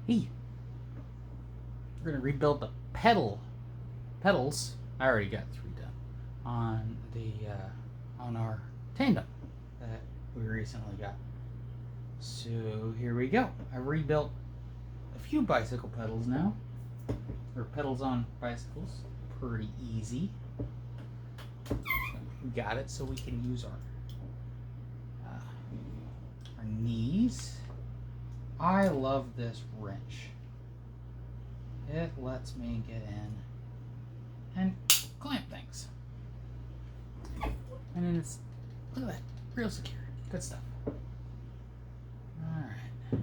Hey, we're gonna rebuild the pedals. I already got 3 done on on our tandem that we recently got. So here we go. I rebuilt a few bicycle pedals now, or pedals on bicycles. Pretty easy. We got it so we can use our knees. I love this wrench. It lets me get in and clamp things. And then it's, look at that, real secure. Good stuff. Alright.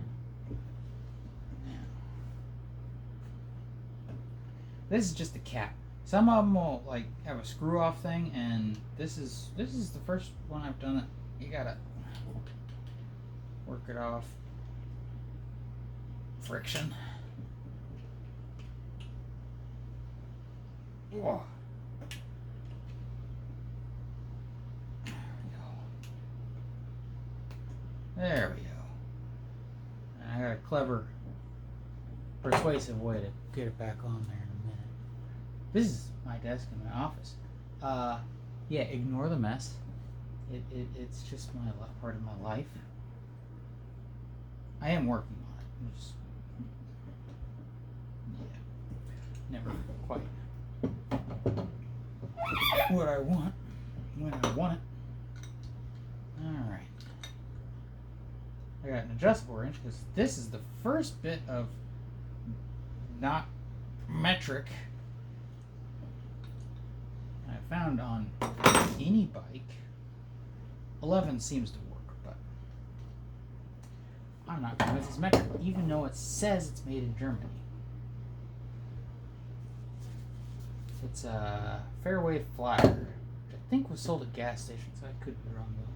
Now, this is just a cap. Some of them will like have a screw off thing, and this is the first one I've done it. You gotta work it off. Friction. Whoa. There we go. And I got a clever, persuasive way to get it back on there in a minute. This is my desk in my office. Yeah, ignore the mess. It's just my part of my life. I am working on it. Just, yeah, never quite what I want when I want it. Alright. I got an adjustable wrench because this is the first bit of not metric I found on any bike. 11 seems to work, but I'm not convinced it's metric, even though it says it's made in Germany. It's a Fairway Flyer, which I think was sold at gas stations. I could be wrong though.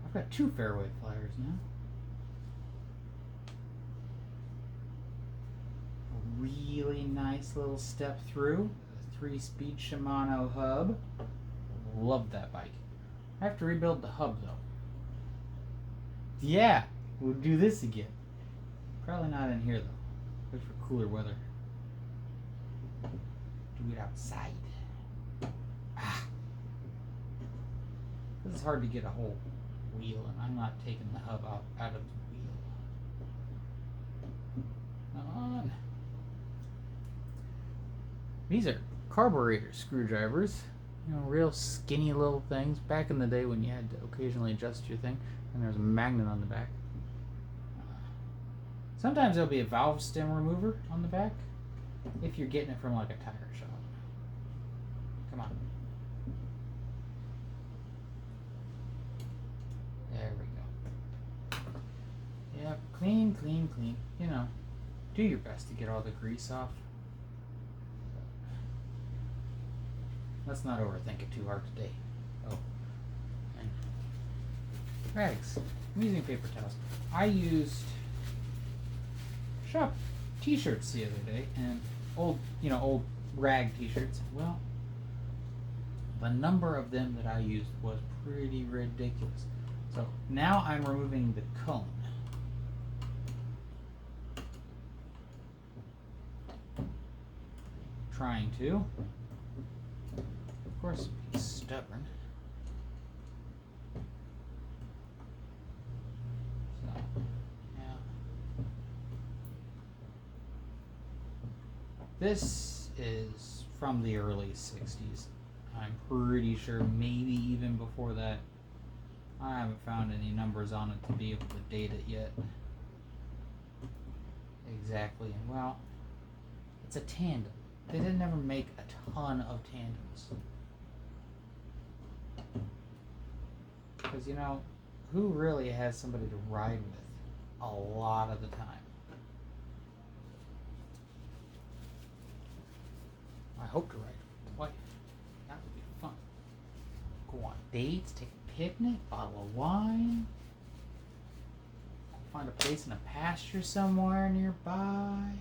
I've got 2 Fairway Flyers now. A really nice little step through. A 3-speed Shimano hub. Love that bike. I have to rebuild the hub though. Yeah, we'll do this again. Probably not in here though. Wait for cooler weather. Do it outside. This is hard to get a whole wheel, and I'm not taking the hub out of the wheel. Come on. These are carburetor screwdrivers. You know, real skinny little things. Back in the day when you had to occasionally adjust your thing, and there's a magnet on the back. Sometimes there'll be a valve stem remover on the back if you're getting it from like a tire shop. Come on. There we go. Yep, clean, clean, clean. You know, do your best to get all the grease off. Let's not overthink it too hard today. Oh. And rags. I'm using paper towels. I used shop t-shirts the other day, and old rag t-shirts. Well, the number of them that I used was pretty ridiculous. So now I'm removing the cone. Trying to. Of course, be stubborn. So, yeah. This is from the early 60s. I'm pretty sure maybe even before that. I haven't found any numbers on it to be able to date it yet. Exactly. Well, it's a tandem. They didn't ever make a ton of tandems. Because, you know, who really has somebody to ride with a lot of the time? I hope to ride with my wife. That would be fun. Go on dates, take a picnic, bottle of wine. Find a place in a pasture somewhere nearby.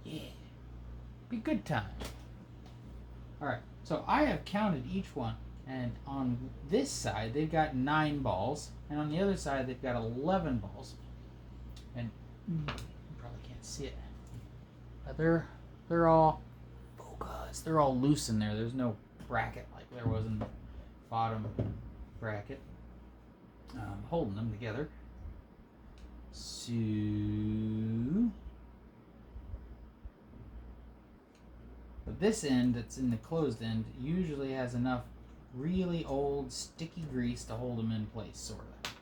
Yeah. Be a good time. Alright, so I have counted each one And on this side, they've got 9 balls, and on the other side, they've got 11 balls. And you probably can't see it, but they're all focus. They're all loose in there. There's no bracket like there was in the bottom bracket holding them together. So but this end that's in the closed end usually has enough really old sticky grease to hold them in place, sort of.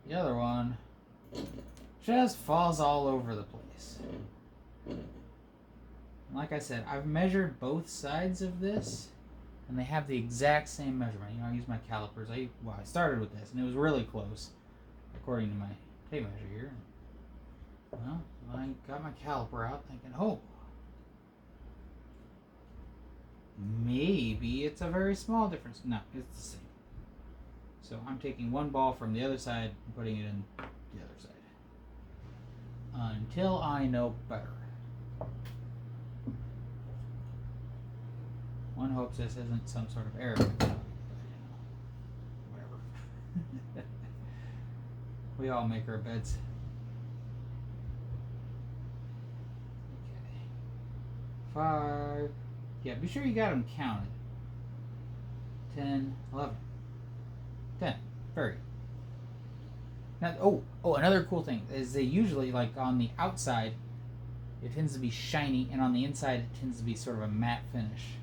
The other one just falls all over the place. Like I said, I've measured both sides of this, and they have the exact same measurement. You know, I use my calipers. I started with this, and it was really close, according to my tape measure here. Well, I got my caliper out thinking, oh, maybe it's a very small difference. No, it's the same. So I'm taking one ball from the other side and putting it in the other side. Until I know better. One hopes this isn't some sort of error. Whatever. We all make our beds. Okay. 5. Yeah, be sure you got them counted. 10, 11. 10. Very good. Now, another cool thing is they usually, like on the outside, it tends to be shiny, and on the inside, it tends to be sort of a matte finish.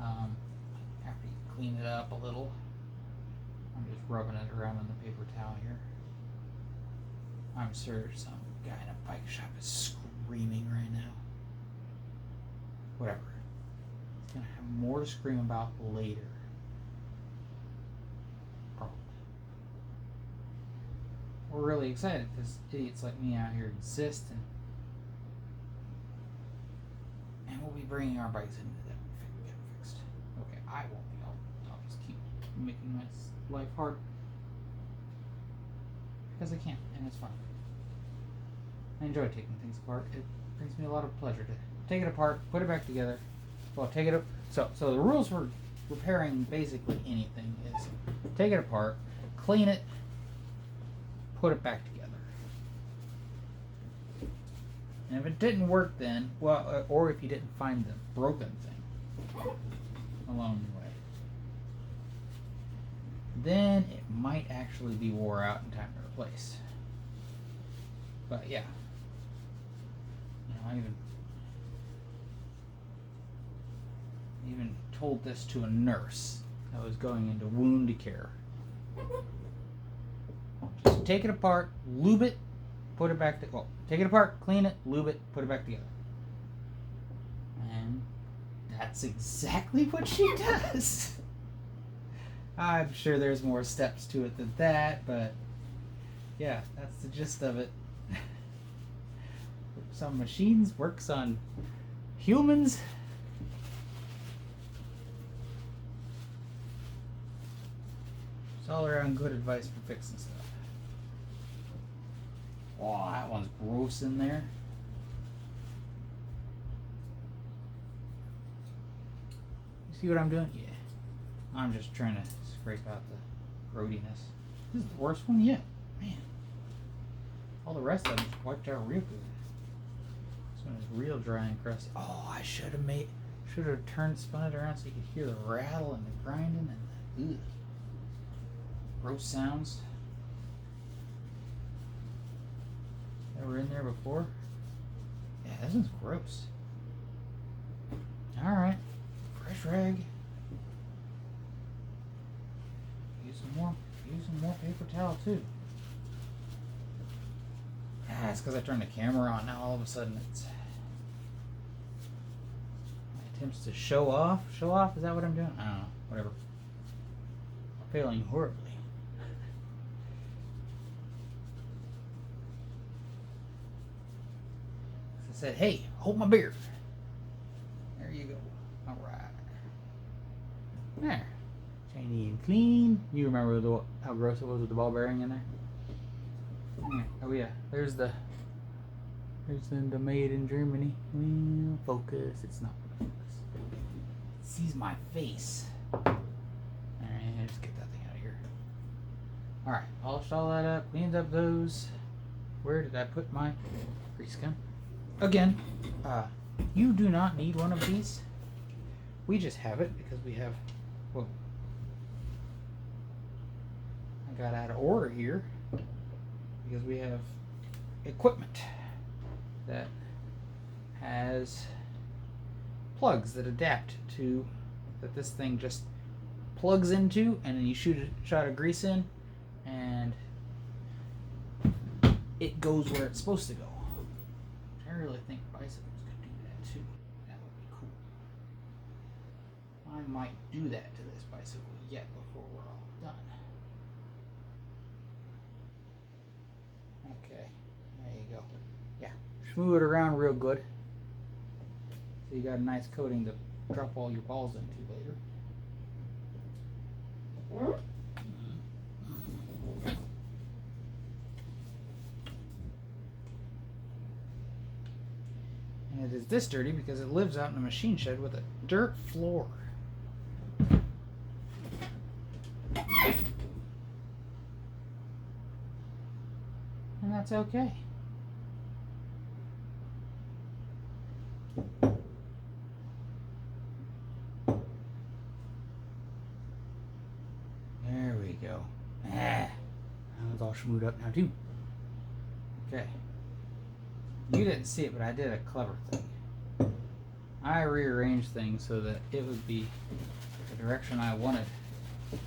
After you clean it up a little, I'm just rubbing it around on the paper towel here. I'm sure some guy in a bike shop is screaming right now. Whatever. He's gonna have more to scream about later. Probably. We're really excited because idiots like me out here exist, and we'll be bringing our bikes into them and get them fixed. Okay, I won't be. I'll just keep making my life hard because I can, and it's fun. I enjoy taking things apart. It brings me a lot of pleasure to take it apart, put it back together. Well, take it up. So the rules for repairing basically anything is take it apart, clean it, put it back together. And if it didn't work then, well, or if you didn't find the broken thing along the way, then it might actually be wore out and time to replace. But yeah, you know, I even told this to a nurse that was going into wound care. Just take it apart, lube it, put it back together. Well, take it apart, clean it, lube it, put it back together. And that's exactly what she does. I'm sure there's more steps to it than that, but yeah, that's the gist of it. Some machines works on humans. It's all around good advice for fixing stuff. Oh, that one's gross in there. You see what I'm doing? Yeah. I'm just trying to scrape out the grody-ness. This is the worst one yet. Man. All the rest of them just wiped out real good. This one is real dry and crusty. Oh, I should have spun it around so you could hear the rattle and the grinding and the gross sounds that were in there before. Yeah, this one's gross. Alright. Fresh rag. Use some more paper towel too. Ah, it's because I turned the camera on. Now all of a sudden it's my attempts to show off. Show off? Is that what I'm doing? I don't know. Whatever. I'm failing horribly. I said, hey, hold my beer. There you go. All right. There. Shiny and clean. You remember how gross it was with the ball bearing in there? Oh yeah. There's the made in Germany. Focus. It's not gonna focus. It sees my face. And just get that thing out of here. Alright, polished all that up, cleaned up those. Where did I put my grease gun? Again, you do not need one of these. We just have it because we have, well, I got out of order here because we have equipment that has plugs that adapt to, that this thing just plugs into, and then you shoot a shot of grease in and it goes where it's supposed to go. I really think bicycles could do that too. That would be cool. I might do that to this bicycle yet before we're all done. Okay, there you go. Yeah, smooth it around real good. So you got a nice coating to drop all your balls into later. And it is this dirty because it lives out in a machine shed with a dirt floor. And that's okay. There we go. Now it's all schmoed up now too. Okay. You didn't see it, but I did a clever thing. I rearranged things so that it would be the direction I wanted. And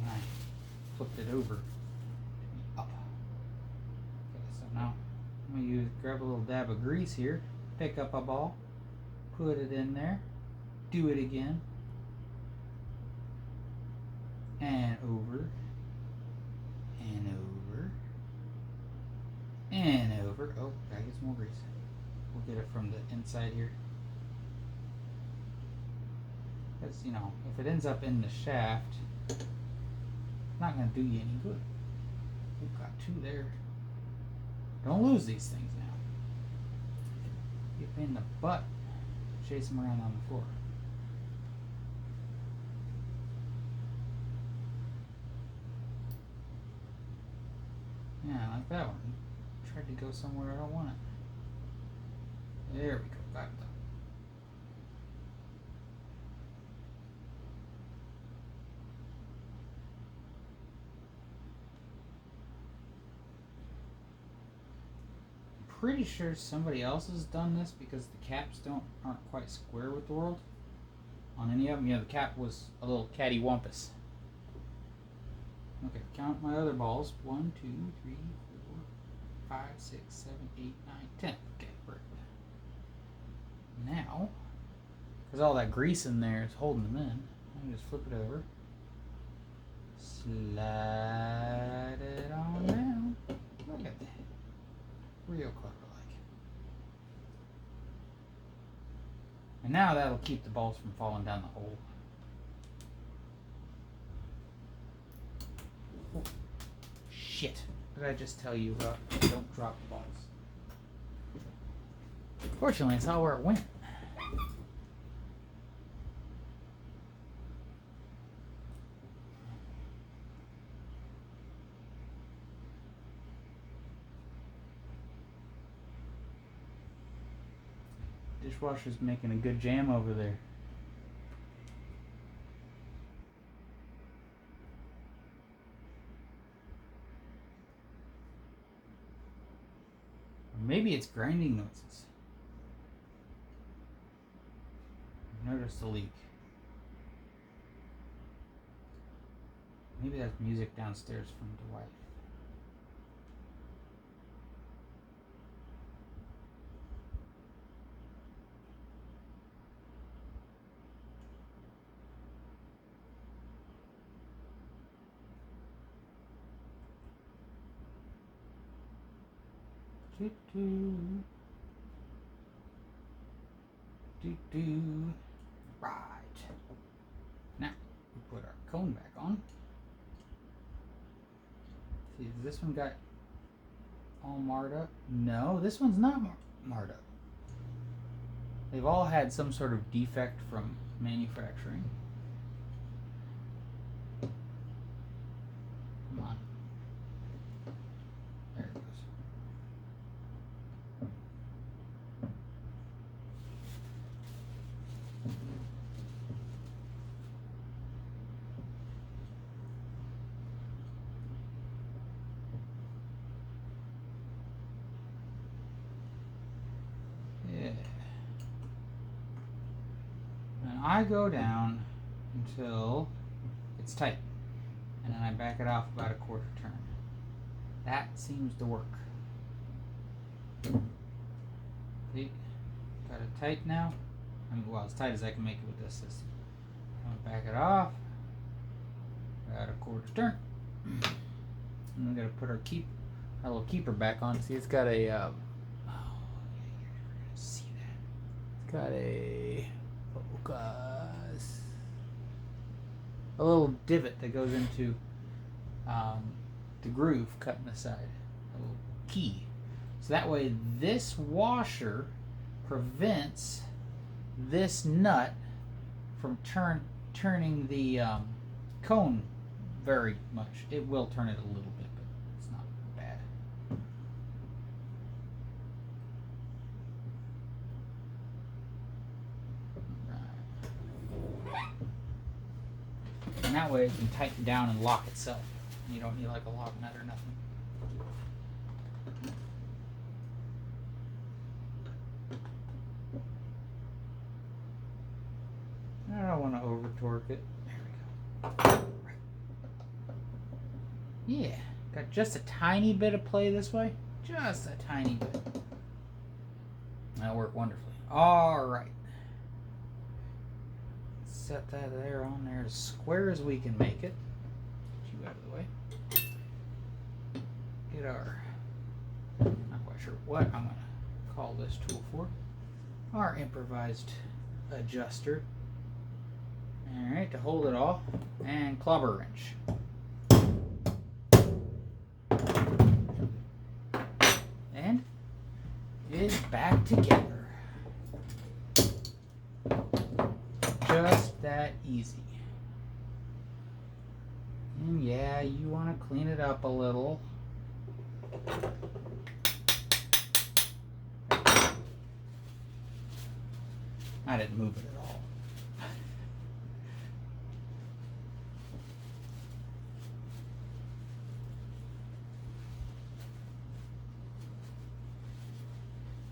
I flipped it over to be up. Okay, so now I'm going to grab a little dab of grease here, pick up a ball, put it in there, do it again, and over, and over, and over. Oh, gotta get some more grease. We'll get it from the inside here. Because, you know, if it ends up in the shaft, it's not going to do you any good. We've got two there. Don't lose these things now. Get me in the butt. Chase them around on the floor. Yeah, I like that one. Tried to go somewhere I don't want it. There we go. Got it though. Pretty sure somebody else has done this because the caps aren't quite square with the world on any of them. Yeah, the cap was a little cattywampus. Okay, count my other balls. 1, 2, 3, 4, 5, 6, 7, 8, 9, 10. Okay, perfect. Now, because all that grease in there is holding them in, I just flip it over, slide it on down. Look at that. Real clever like. And now that'll keep the balls from falling down the hole. Oh, shit. What did I just tell you about? Don't drop the balls. Fortunately, I saw where it went. Dishwasher's making a good jam over there. Or maybe it's grinding noises. I've noticed a leak. Maybe that's music downstairs from the wife. Do do do do. Right. Now we put our cone back on. See, this one got all marred up. No, this one's not marred up. They've all had some sort of defect from manufacturing. I go down until it's tight, and then I back it off about a quarter turn. That seems to work. See, got it tight now. I mean, well, as tight as I can make it with this system. I'm gonna back it off about a quarter turn. And we're gonna put our little keeper back on. See, it's got a you're never gonna see that. It's got a focus, a little divot that goes into the groove cut in the side, a little key. So that way, this washer prevents this nut from turning the cone very much. It will turn it a little bit, but it's not bad. Right. And that way it can tighten down and lock itself. You don't need like a lock nut or nothing. I don't want to over torque it. There we go. Right. Yeah, got just a tiny bit of play this way. Just a tiny bit. That'll work wonderfully. All right. Set that there on there as square as we can make it. Get you out of the way. Get our, not quite sure what I'm going to call this tool for. Our improvised adjuster. Alright, to hold it all, and clobber wrench. And it's back together. Just that easy. And yeah, you want to clean it up a little. I didn't move it at all.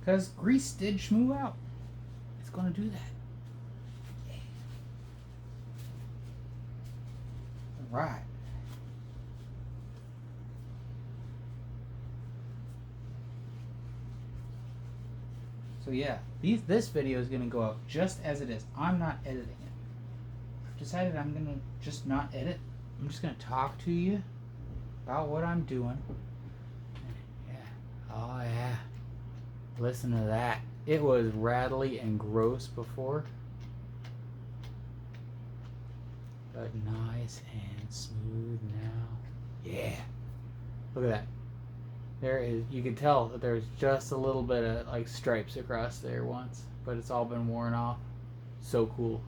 Because grease did schmoo out. It's going to do that. Yeah. Alright. So yeah, this video is going to go out just as it is. I'm not editing it. I've decided I'm going to just not edit. I'm just going to talk to you about what I'm doing. Yeah. Oh yeah. Listen to that. It was rattly and gross before, but nice and smooth now. Yeah. Look at that. There is, you can tell that there's just a little bit of like stripes across there once, but it's all been worn off. So cool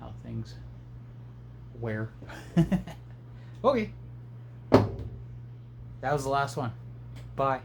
how things wear. Okay. That was the last one. Bye.